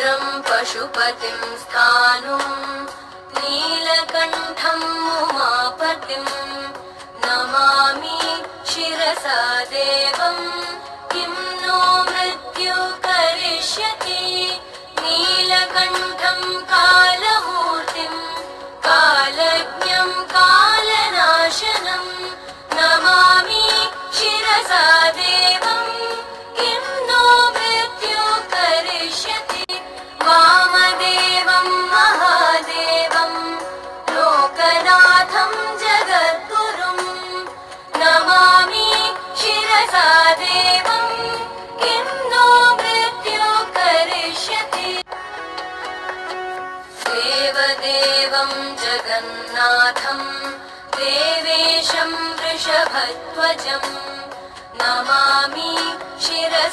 रुद्रं पशुपतिं स्थाणुं नीलकण्ठं उमापतिं नमामि शिरसा देवं किं नो मृत्युः करिष्यति नीलकण्ठं कालमूर्तिं कालज्ञं कालनाशनं नमामि शिरसा देवं किं नो मृत्युः करिष्यति वामदेवं महादेवं लोकनाथं जगद्गुरुं नमामि शिरसा देवं किं नो मृत्युः करिष्यति देवदेवं जगन्नाथं देवेशं वृषभध्वजं नमामि शिरसा